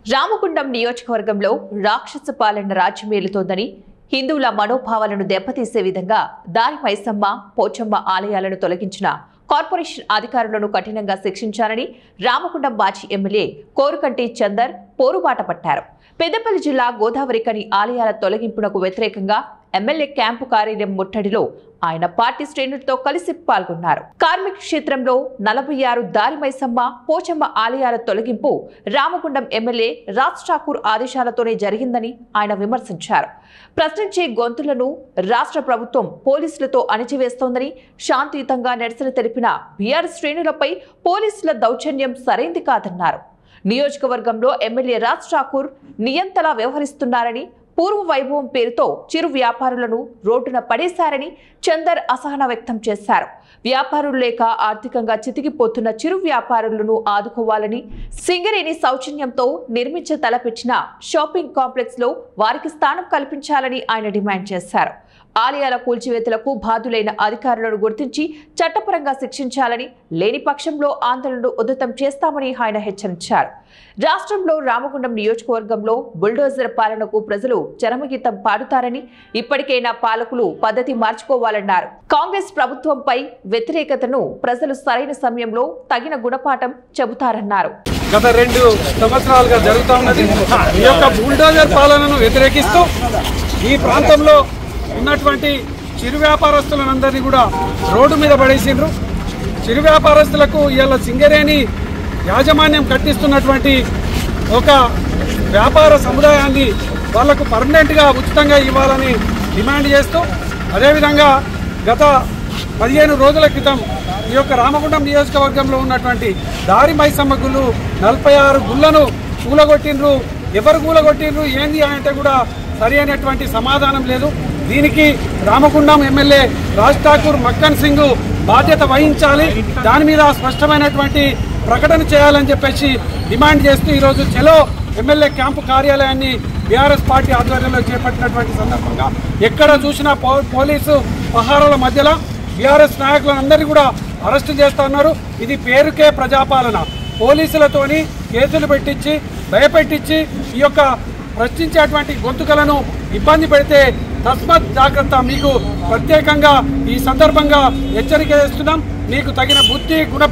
రామగుండం నియోజకవర్గంలో రాక్షస పాలన రాజ్యమేలుతోందని హిందువుల మనోభావాలను దెబ్బతీసే విధంగా దారి మైసమ్మ, పోచమ్మ ఆలయాలను తొలగించిన కార్పొరేషన్ అధికారులను కఠినంగా శిక్షించాలని రామగుండం మాజీ ఎమ్మెల్యే కోరుకంటి చందర్ పోరుబాట పట్టారు. పెద్దపల్లి జిల్లా గోదావరికని ఆలయాల తొలగింపునకు వ్యతిరేకంగా ఎమ్మెల్యే క్యాంపు కార్యాలయం ముట్టడిలో ఆయన పార్టీ శ్రేణులతో కలిసి పాల్గొన్నారు. కార్మిక క్షేత్రంలో 46 దారి మైసమ్మ, పోచమ్మ ఆలయాల తొలగింపు రామగుండం ఎమ్మెల్యే రాజ్ ఠాకూర్ ఆదేశాలతోనే జరిగిందని ఆయన విమర్శించారు. ప్రశ్నించే గొంతులను రాష్ట్ర ప్రభుత్వం పోలీసులతో అణిచివేస్తోందని, శాంతియుతంగా నిరసన తెలిపిన బీఆర్ఎస్ శ్రేణులపై పోలీసుల దౌర్జన్యం సరైంది కాదన్నారు. నియోజకవర్గంలో ఎమ్మెల్యే రాజ్ ఠాకూర్ నియంతలా వ్యవహరిస్తున్నారని, పూర్వ వైభవం పేరుతో చిరు వ్యాపారులను రోడ్డున పడేశారని చందర్ అసహనం వ్యక్తం చేశారు. వ్యాపారులు లేక ఆర్థికంగా చితికిపోతున్న చిరు వ్యాపారులను ఆదుకోవాలని, సింగరేణి సౌజన్యంతో నిర్మించ తలపెట్టిన షాపింగ్ కాంప్లెక్స్ లో వారికి స్థానం కల్పించాలని ఆయన డిమాండ్ చేశారు. ఆలయాల కూల్చివేతలకు బాధ్యులైన అధికారులను గుర్తించి చట్టపరంగా శిక్షించాలని, లేని పక్షంలో ఆందోళనలు ఉధృతం చేస్తామని ఆయన హెచ్చరించారు. రాష్ట్రంలో రామగుండం నియోజకవర్గంలో బుల్డోజర్ పాలనకు ప్రజలు చరమగీతం పాడుతారని, ఇప్పటికైనా పాలకులు పద్ధతి మార్చుకోవాలన్నారు. కాంగ్రెస్ ప్రభుత్వంపై వ్యతిరేకతను ప్రజలు సరైన సమయంలో తగిన గుణపాఠం చెబుతారన్నారు. గత 2 సంవత్సరాలుగా జరుగుతూ ఉన్నది. ఈ యొక్క బుల్డోజర్ పాలనను వ్యతిరేకిస్తూ ఈ ప్రాంతంలో ఉన్నటువంటి చిరు వ్యాపారస్తులందరినీ కూడా రోడ్డు మీద పడేసిండ్రు. చిరు వ్యాపారస్తులకు ఇవాళ సింగరేణి యాజమాన్యం కట్టిస్తున్నటువంటి ఒక వ్యాపార సముదాయాన్ని వాళ్లకు పర్మనెంట్గా ఉచితంగా ఇవ్వాలని డిమాండ్ చేస్తూ, అదేవిధంగా గత 15 రోజుల క్రితం ఈ యొక్క రామగుండం నియోజకవర్గంలో ఉన్నటువంటి దారి మైసమ్మ గుళ్ళు 46 గుళ్లను కూలగొట్టిండ్రు. ఎవరు కూలగొట్టిండ్రు ఏంది అంటే కూడా సరి అయినటువంటి సమాధానం లేదు. దీనికి రామగుండం ఎమ్మెల్యే రాజ్ ఠాకూర్ మక్కన్ సింగ్ బాధ్యత వహించాలి. దాని మీద స్పష్టమైనటువంటి ప్రకటన చేయాలని చెప్పేసి డిమాండ్ చేస్తూ ఈరోజు చెలో ఎమ్మెల్యే క్యాంపు కార్యాలయాన్ని బీఆర్ఎస్ పార్టీ ఆధ్వర్యంలో చేపట్టినటువంటి సందర్భంగా ఎక్కడ చూసినా పోలీసు పహారాల మధ్యలో బీఆర్ఎస్ నాయకులందరినీ కూడా అరెస్టు చేస్తూ ఉన్నారు. ఇది పేరుకే ప్రజాపాలన. పోలీసులతోని కేసులు పెట్టించి భయపెట్టించి ఈ యొక్క ప్రశ్నించేటువంటి గొంతుకలను ఇబ్బంది పెడితే తస్మత్ జాగ్రత్త. మీకు ప్రత్యేకంగా ఈ సందర్భంగా హెచ్చరిక చేస్తున్నాం. మీకు తగిన బుద్ధి గుణ